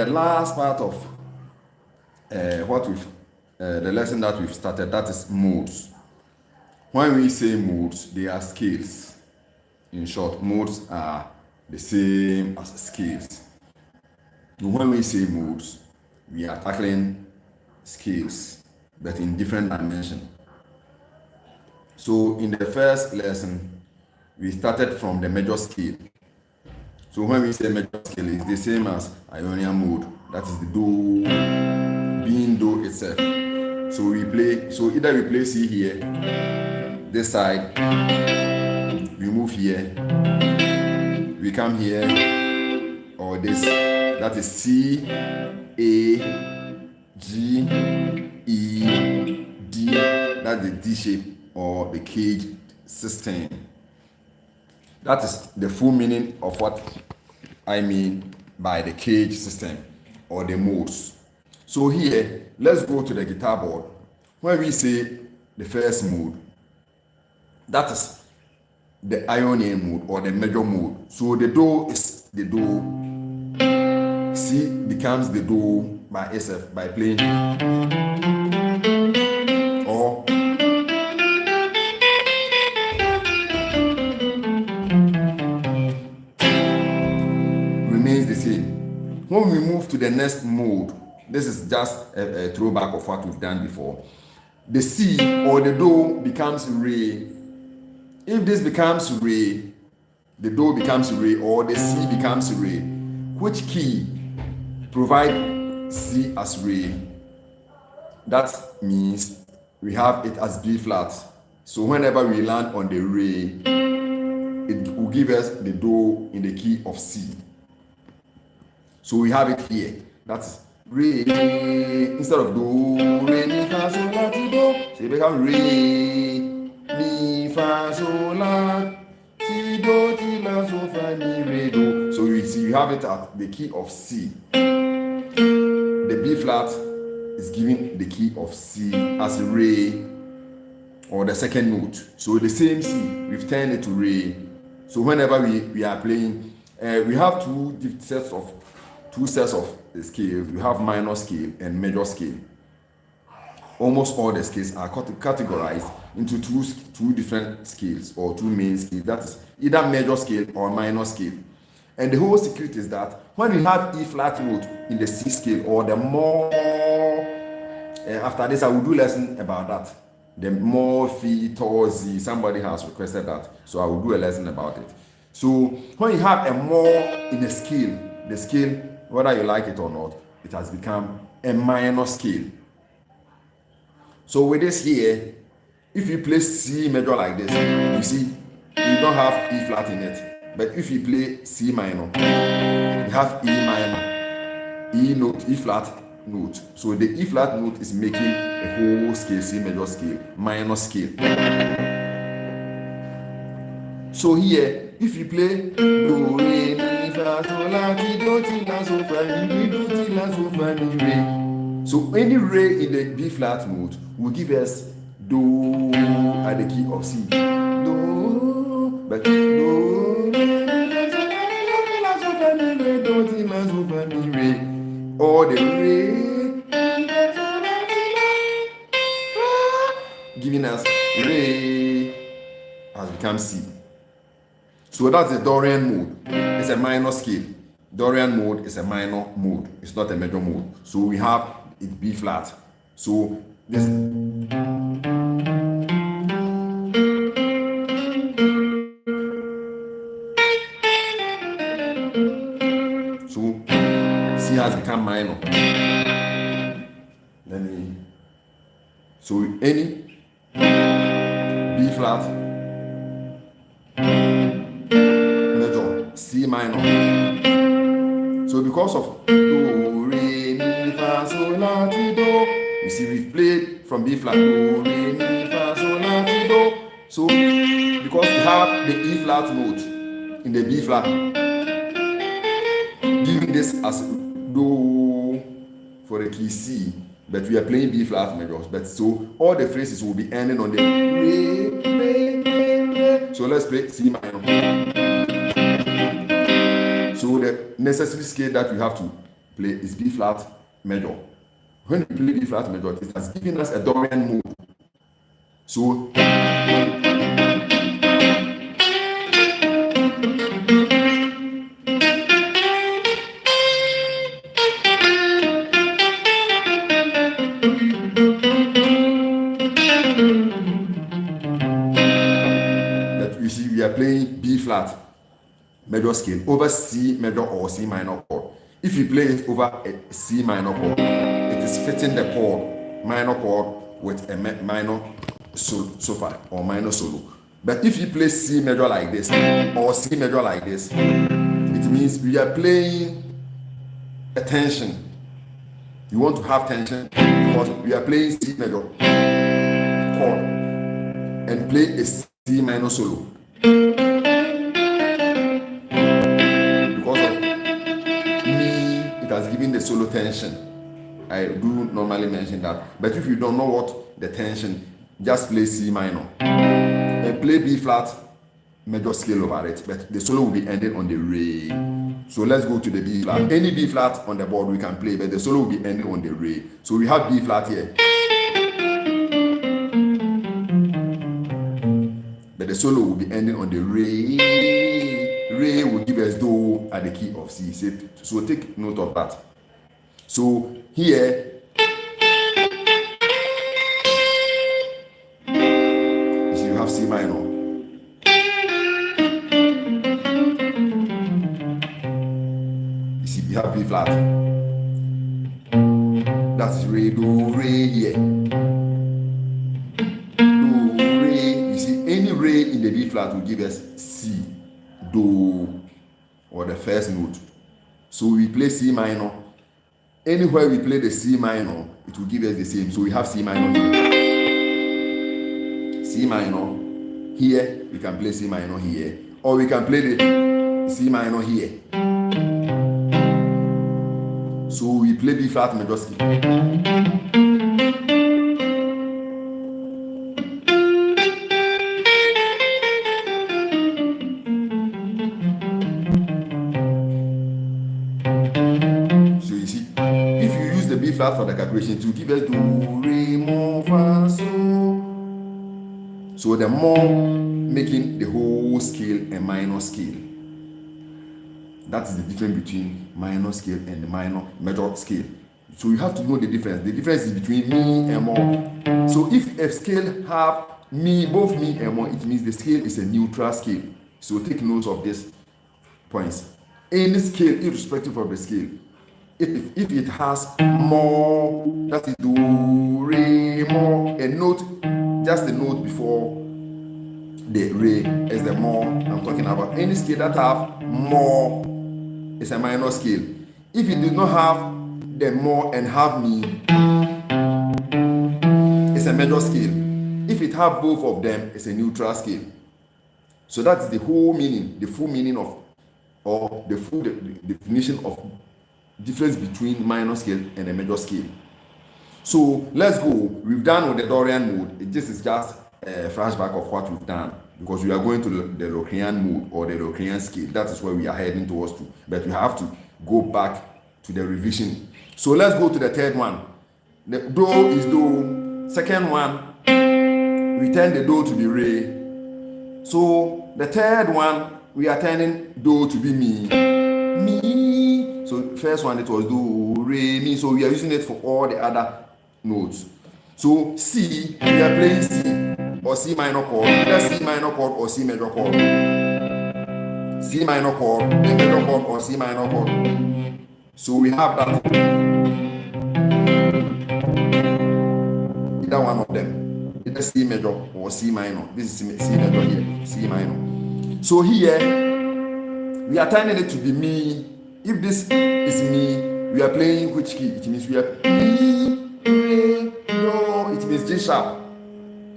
last part of the lesson that we've started, that is modes. When we say modes, they are scales. In short, modes are the same as scales. When we say modes, we are tackling scales, but in different dimensions. So in the first lesson, we started from the major scale. So when we say major scale, it's the same as Ionian mode. That is the do, being do itself. So either we play C here, this side, we move here, we come here, or this, that is C, A, G, E, D, that's the D shape or the cage system. That is the full meaning of what I mean by the cage system or the modes. So here, let's go to the guitar board. When we say the first mode, that is the Ionian mode or the major mode. So the do is the do. C becomes the do by itself by playing or remains the same. When we move to the next mode, this is just a throwback of what we've done before. The C or the do becomes re. If this becomes re, the do becomes re, or the C becomes re, which key provide C as re? That means we have it as B flat. So whenever we land on the re, it will give us the do in the key of C. So we have it here. That's re instead of do, re, mi, fa, sol, la, ti, do. So it becomes re, mi, fa, sol, la, ti, do, ti, la, sol, fa, mi, re, do. So you see, you have it at the key of C. The B flat is giving the key of C as re or the second note. So the same C, we've turned it to re. So whenever we are playing, we have two sets of scales. We have minor scale and major scale. Almost all the scales are categorized into two different scales or two main scales. That is either major scale or minor scale. And the whole secret is that when we have E flat note in the C scale or the more, after this I will do lesson about that. The more, Fi, To, Z, somebody has requested that, so I will do a lesson about it. So when you have a more in a scale, the scale, whether you like it or not, it has become a minor scale. So with this here, if you play C major like this, you see, you don't have E flat in it. But if you play C minor, you have E minor, E note, E flat note. So the E flat note is making a whole scale, C major scale, minor scale. So here, if you play do, re, mi, fa, sol, la, ti, do, ti, la, sol, fa, mi, re, do, ti, la, sol, fa, mi, re. So any re in the B flat note will give us do at the key of C. Do, but do, re, mi, fa, sol, la, ti, la, sol, fa, mi, re, do, ti, la, sol, fa, mi, re. Or the re, giving us re has become C. So that's the Dorian mode. It's a minor scale. Dorian mode is a minor mode. It's not a major mode. So we have it B flat. So this. So C has become minor. So any B flat, major, C minor. So because of do, re, mi, fa, sol, la, ti, do, you see we've played from B flat, do, re, mi, fa, sol, la, ti, do. So because we have the E flat note in the B flat, giving this as do for the key C, but we are playing B flat majors. But so all the phrases will be ending on the re, re, re, re. So let's play C minor. So the necessary scale that we have to play is B flat major. When we play B flat major, it has given us a Dorian mode. So you see, we are playing B flat major scale over C major or C minor chord. If you play it over a C minor chord, it is fitting the chord, minor chord, with a minor sopha or minor solo. But if you play C major like this or C major like this, it means we are playing a tension. You want to have tension because we are playing C major chord and play a C minor solo. It has given the solo tension. I do normally mention that. But if you don't know what the tension, just play C minor and play B flat major scale over it. But the solo will be ending on the re. So let's go to the B flat. Any B flat on the board we can play, but the solo will be ending on the re. So we have B flat here. But the solo will be ending on the re. Re will give us do at the key of C. So take note of that. So here, you see, you have C minor. You see, you have B flat. That's re, do, re here. Do, re. You see, any re in the B flat will give us C, do, or the first note. So we play C minor. Anywhere we play the C minor, it will give us the same. So we have C minor here. C minor here, we can play C minor here. Or we can play the C minor here. So we play B flat major scale. Flat for the calculation to give us do, re, mo, fa, so. So the more making the whole scale a minor scale. That is the difference between minor scale and the minor major scale. So you have to know the difference. The difference is between mi and mo. So if a scale have mi, both mi and mo, it means the scale is a neutral scale. So take note of these points. Any scale, irrespective of the scale, if it has more, that is do, re, mo, a note, just a note before the re is the more I'm talking about. Any scale that have more is a minor scale. If it does not have the more and have mi, it's a major scale. If it have both of them, it's a neutral scale. So that's the whole meaning, the full meaning of, or the full definition of difference between minor scale and a major scale. So let's go. We've done with the Dorian mode. This is just a flashback of what we've done, because we are going to the Locrian mode or the Locrian scale. That is where we are heading towards to. But we have to go back to the revision. So let's go to the third one. The do is do. Second one, we turn the do to be re. So the third one, we are turning do to be mi. Mi. So first one, it was do, re, mi. So we are using it for all the other notes. So C, we are playing C or C minor chord, either C minor chord or C major chord. C minor chord, A major chord or C minor chord. So we have that. Either one of them, either C major or C minor. This is C major here, C minor. So here, we are turning it to be mi. If this is mi, we are playing which key? It means we are mi, re, do. It means G sharp.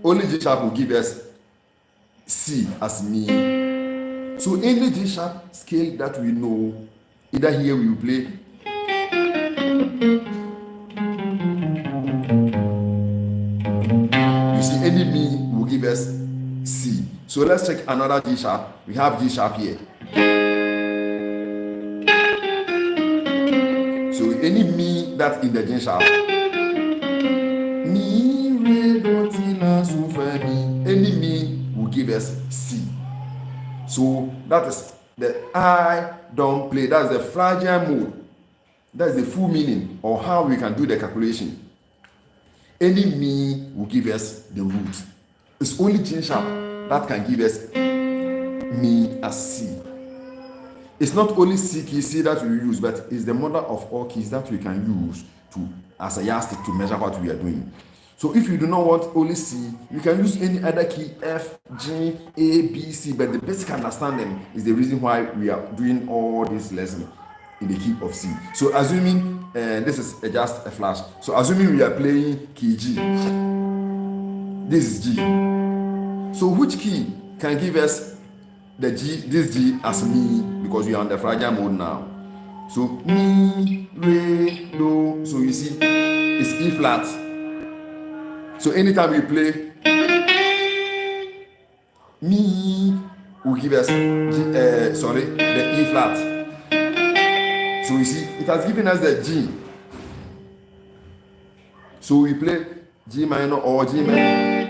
Only G sharp will give us C as mi. So any G sharp scale that we know, either here we will play you see, any mi will give us C. So let's check another G sharp. We have G sharp here. So the G sharp. Mi, re, do, ti, la, so, fa, mi. Any mi will give us C. So that is the I don't play. That's the fragile mode. That's the full meaning or how we can do the calculation. Any mi will give us the root. It's only G sharp that can give us mi as C. It's not only C key C that we use, but it's the mother of all keys that we can use to as a yardstick to measure what we are doing. So if you do not want only C, you can use any other key, F, G, A, B, C, but the basic understanding is the reason why we are doing all this lesson in the key of C. So assuming, this is just a flash, so assuming we are playing key G, this is G. So which key can give us the G, this G as mi, because we are on the fragile mode now. So mi, re, do, so you see, it's E flat. So anytime we play, mi will give us the E flat. So you see, it has given us the G. So we play G minor or G minor.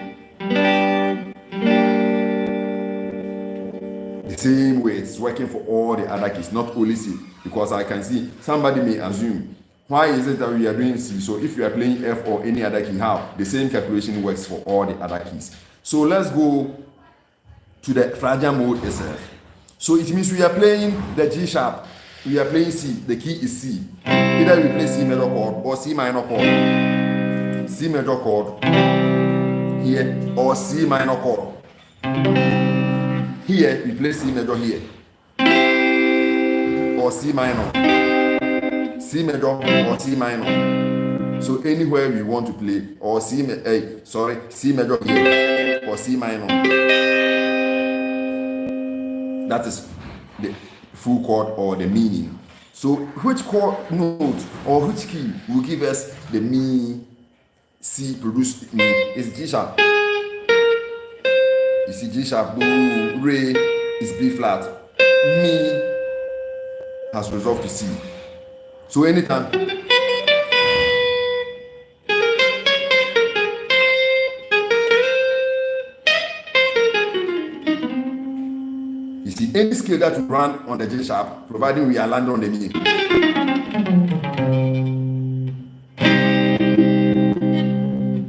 The same way it's working for all the other keys, not only C. Because I can see somebody may assume, why is it that we are doing C? So if you are playing F or any other key, how? The same calculation works for all the other keys. So let's go to the fragile mode itself. So it means we are playing the G sharp. We are playing C. The key is C. Either we play C major chord or C minor chord. C major chord here or C minor chord. Here we play C major here or C minor. C major or C minor. So anywhere we want to play, or C major here or C minor. That is the full chord or the meaning. So which chord note or which key will give us the mi, C produce mi? Is G sharp. You see G sharp, do, re is B flat. Mi has resolved to C. So anytime you see any scale that we run on the G sharp, providing we are landing on the mi.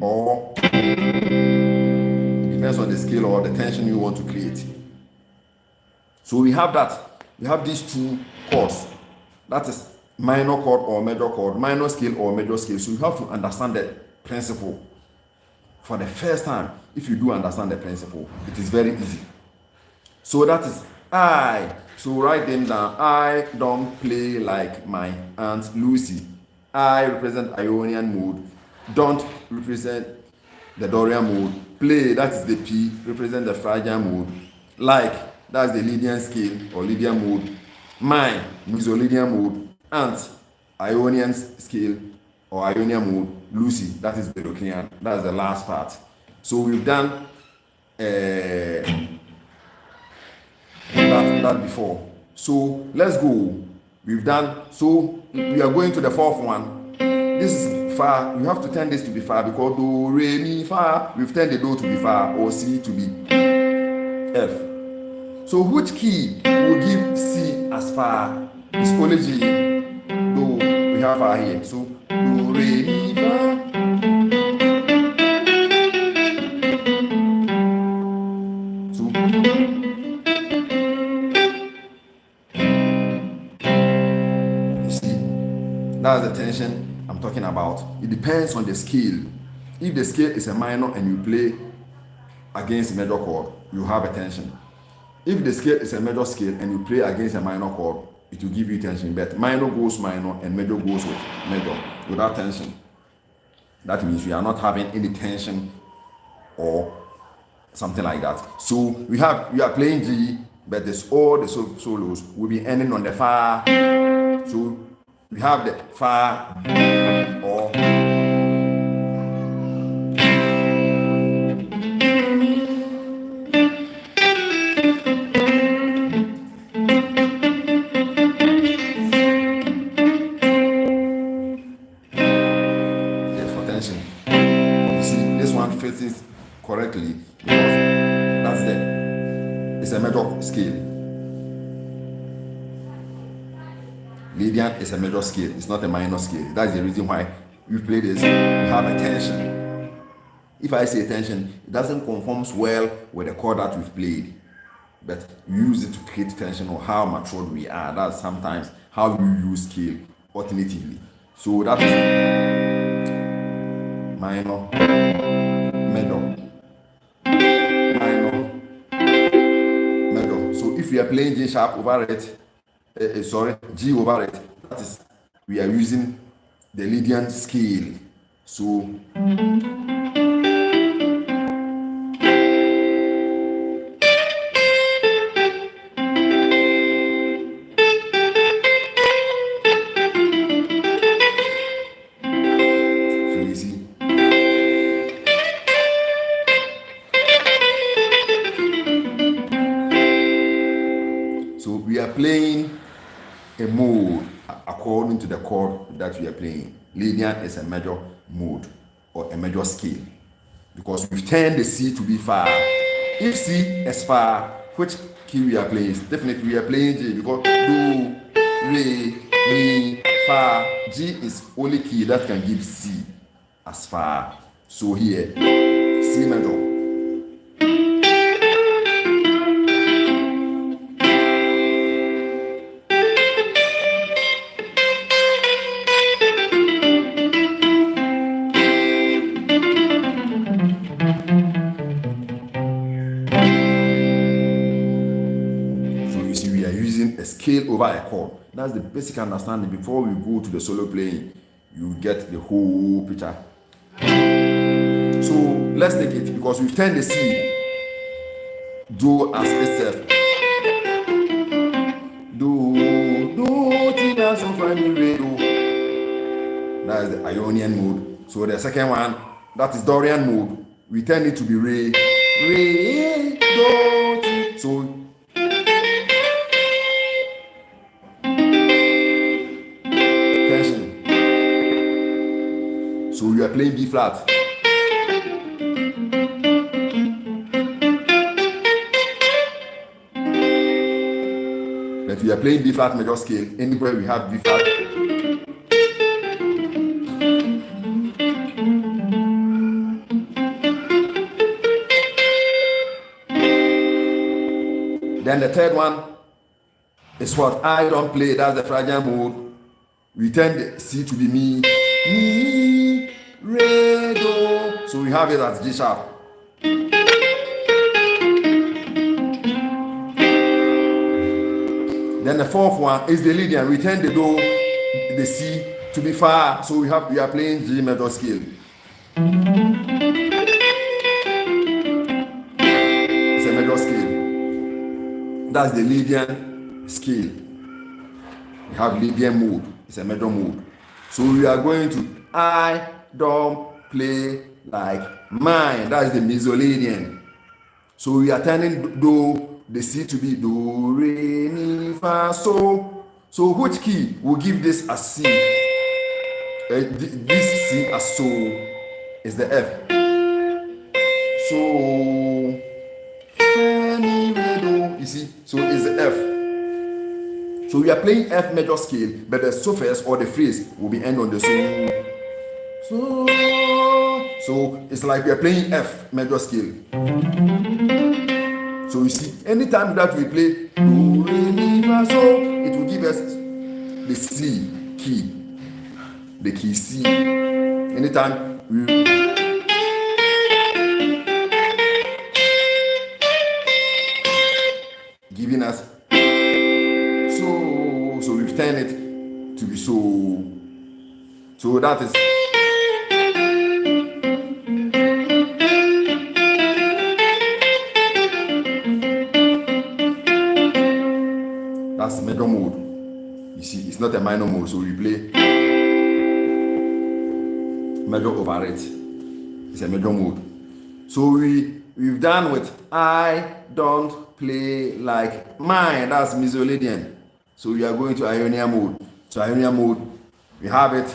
Or it depends on the scale or the tension you want to create. So we have that. We have these two chords. That is minor chord or major chord, minor scale or major scale. So you have to understand the principle. For the first time, if you do understand the principle, it is very easy. So that is I. So write them down. I don't play like my Aunt Lucy. I represent Ionian mode. Don't represent the Dorian mode. Play, that is the P, represent the fragile mode. Like, that's the Lydian scale or Lydian mode. My, Meso-Lydian mode. Aunt, Ionian scale or Ionian mode. Lucy, that is the Locrian. That's the last part. So we've done that before. So let's go. We've done, so we are going to the fourth one. This is fa. You have to turn this to be fa because do, re, mi, fa. We've turned the do to be fa or C to be F. So which key will give C as fa? It's only G. Do, we have fa here. So do, re, mi, fa. So you see, that's the tension I'm talking about. It depends on the scale. If the scale is a minor and you play against a major chord, you have a tension. If the scale is a major scale and you play against a minor chord, it will give you tension. But minor goes minor and major goes with major without tension. That means we are not having any tension or something like that. So we are playing G, but all the solos will be ending on the fa. So we have the fa or fits it correctly because it's a major scale. Lydian is a major scale. It's not a minor scale. That's the reason why we play this. We have a tension. If I say tension, it doesn't conform well with the chord that we've played. But we use it to create tension or how matured we are. That's sometimes how we use scale alternatively. So that is minor, major, minor, major. So if we are playing G sharp over it, G over it, that is, we are using the Lydian scale. So you see. So we are playing a mode according to the chord that we are playing. Lydian is a major mode or a major scale because we've turned the C to be fa. If C is fa, which key we are playing? Definitely we are playing G because do, re, mi, fa. G is only key that can give C as fa. So here, C major. A scale over a chord. That's the basic understanding. Before we go to the solo playing, you get the whole picture. So let's take it because we've turned the C, do as itself. Do, ti, la, so, fa, mi, re, do. That is the Ionian mode. So the second one, that is Dorian mode. We turn it to be re, do, ti. So So we are playing B flat. But we are playing B flat major scale. Anywhere we have B flat. Then the third one is what I don't play. That's the fragile mode. We turn the C to be mi, re, do. So we have it as G sharp. Then the fourth one is the Lydian. We turn the do, the C to be fa. So we are playing G major scale. It's a major scale. That's the Lydian scale. We have Lydian mode. It's a major mode. So we are going to I don't play like mine. That is the Mesoladian. So we are turning do, the C to be do, re, mi, fa, so. So which key will give this as C? This C as so is the F. So, fa, mi, re, do. You see? So it's the F. So we are playing F major scale, but the suffix or the phrase will be end on the so. So it's like we are playing F major scale. So you see, anytime that we play do, re, mi, fa, so, it will give us the C key, the key C. Anytime we giving us. So we've turned it to be so. So that is. That's major mode. You see, it's not a minor mode, so we play major over it. It's a major mode. So we've done with I don't play like mine. That's Mesoladian. So we are going to Ionian mode. So Ionian mode, we have it.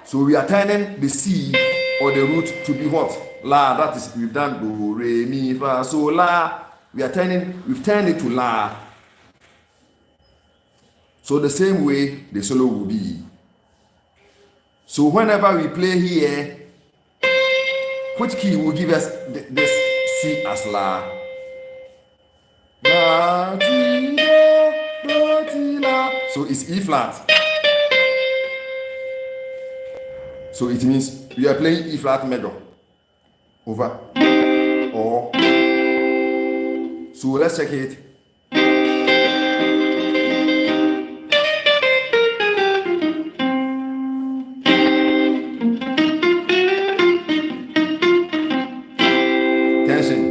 So we are turning the C or the root to be what? La. That is, we've done do, re, mi, fa, so, la. We've turned it to la. So the same way the solo will be. So whenever we play here, which key will give us this C as la? La, ti, do, ti, la. So it's E flat. So it means we are playing E flat major over or. So let's check it. Tension,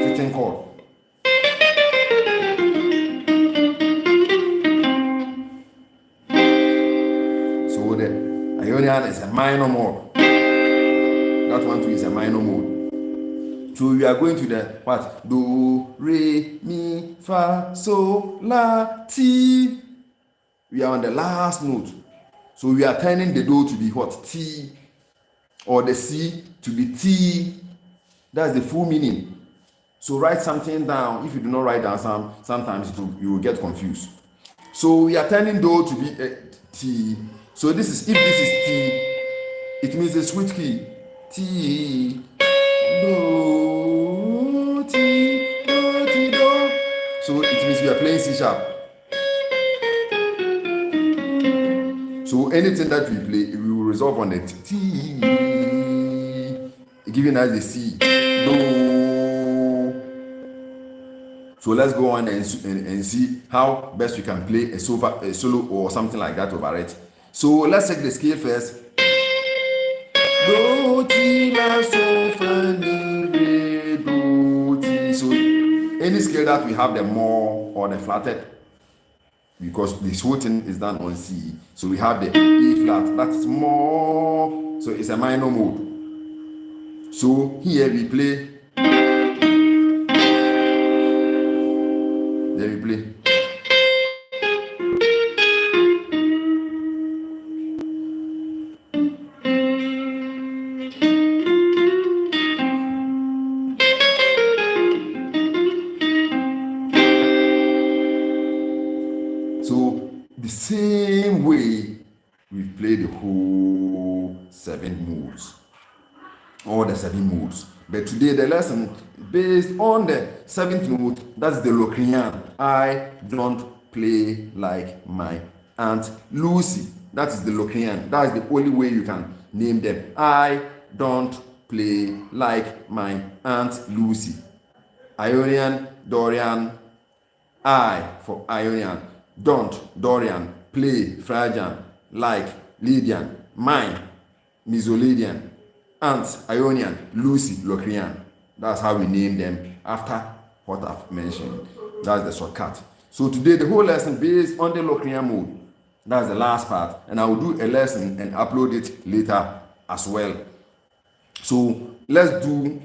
fitting chord. So the Ionian is a minor mode. That one too is a minor mode. So we are going to the what? Do, re, mi, fa, so, la, ti. We are on the last note. So we are turning the do to be what? Ti. Or the C to be T. That's the full meaning. So write something down. If you do not write down sometimes you will get confused. So we are turning do to be T. So this is, if this is T, it means the switch key. T, do, T, do, T, do. So it means we are playing C sharp. So anything that we play, we will resolve on the T, giving us the C, do. So let's go on and see how best we can play a solo or something like that over it. So let's check the scale first. Do, ti, la, sol, fa, mi, re, do, ti. So any scale that we have the more or the flatted, because this whole thing is done on C. So we have the E flat, that's more. So it's a minor mode. So here we play. There we play. So the same way we play the whole 7 modes, all the 7 modes. But today the lesson based on the 7th mode, that's the Locrian. I don't play like my Aunt Lucy. That is the Locrian. That is the only way you can name them. I don't play like my Aunt Lucy. Ionian, Dorian, I for Ionian. Don't, Dorian. Play, Phrygian. Like, Lydian. Mine, Mesoladian. Aunt, Ionian. Lucy, Locrian. That's how we name them after what I've mentioned. That's the shortcut. So today the whole lesson based on the Locrian mode. That's the last part. And I will do a lesson and upload it later as well. So let's do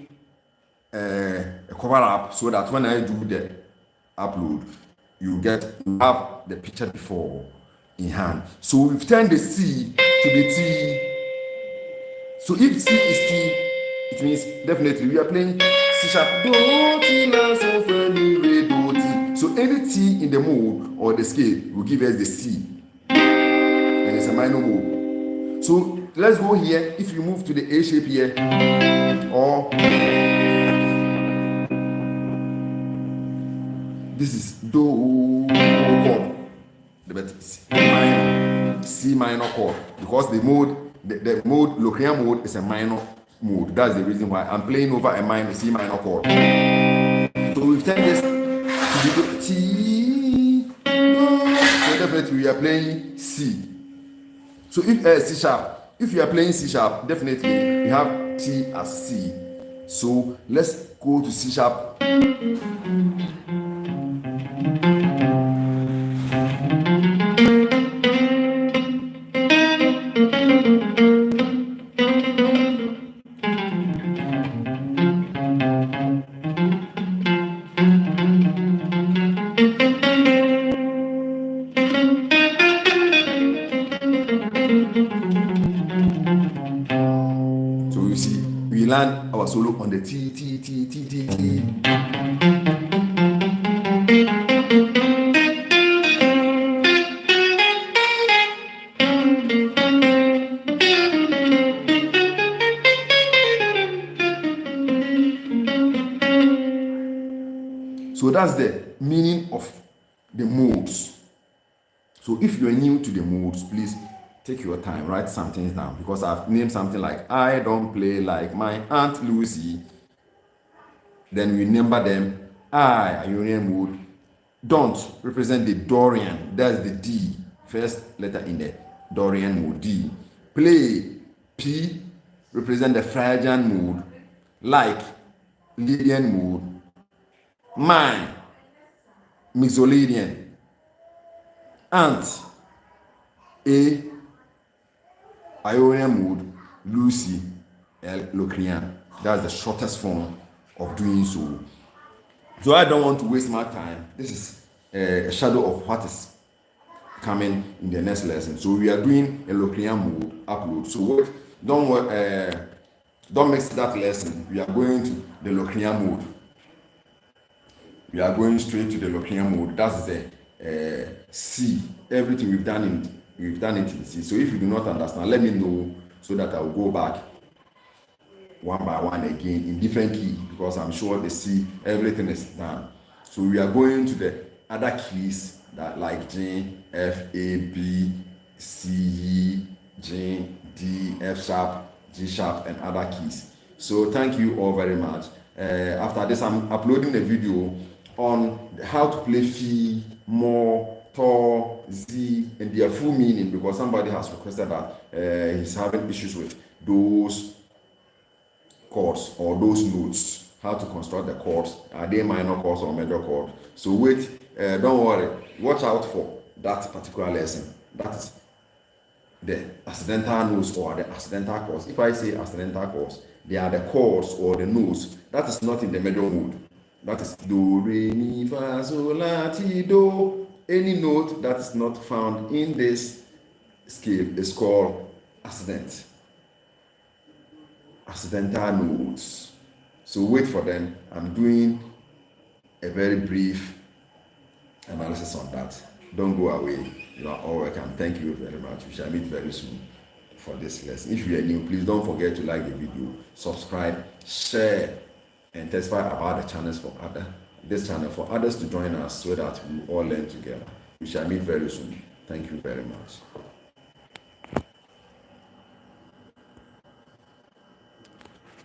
a cover up so that when I do the upload, you have the picture before in hand. So we've turned the C to the T. So if C is T, it means definitely we are playing C sharp, do, ti, la, sol, fa, mi, re, do, ti. So any T in the mode or the scale will give us the C. And it's a minor mode. So let's go here. If you move to the A shape here, or this is do chord, but C minor chord, because the mode, the mode, Locrian mode is a minor mode. That's the reason why I'm playing over a minor C minor chord. So we've turned this to the T. So definitely we are playing C. So if C sharp, if you are playing C sharp, definitely we have T as C. So let's go to C sharp. we land our solo on the T, T, T, T, T, T. So that's the meaning of the modes. So if you're new to the modes, please take your time, write some things down, because I've named something like I don't play like my Aunt Lucy. Then we number them. I, Ionian mode. Don't represent the Dorian. That's the D. First letter in the Dorian mode, D. Play, P, represent the Phrygian mode. Like, Lydian mode. My, Mixolydian. Aunt, A, Ionian mode. Lucy, L, Locrian. That's the shortest form of doing so. So I don't want to waste my time. This is a shadow of what is coming in the next lesson. So we are doing a Locrian mode upload. So don't mix that lesson. We are going to the Locrian mode. We are going straight to the Locrian mode. That's the C. Everything we've done it in C. So if you do not understand, let me know so that I will go back one by one again in different key, because I'm sure the C, everything is done. So we are going to the other keys that like G, F, A, B, C, E, G, D, F sharp, G sharp, and other keys. So thank you all very much. After this, I'm uploading a video on how to play Fi, Mo, To, Z, and their full meaning, because somebody has requested that he's having issues with those chords or those notes, how to construct the chords. Are they minor chords or major chords? So wait, don't worry, watch out for that particular lesson. That is the accidental notes or the accidental chords. If I say accidental chords, they are the chords or the notes that is not in the major mode. That is do, re, mi, fa, sol, la, ti, do. Any note that is not found in this scale is called accidental notes. So wait for them. I'm doing a very brief analysis on that. Don't go away. You are all welcome. Thank you very much. We shall meet very soon for this lesson. If you are new, please don't forget to like the video, subscribe, share, and testify about the channels for this channel for others to join us so that we all learn together. We shall meet very soon. Thank you very much.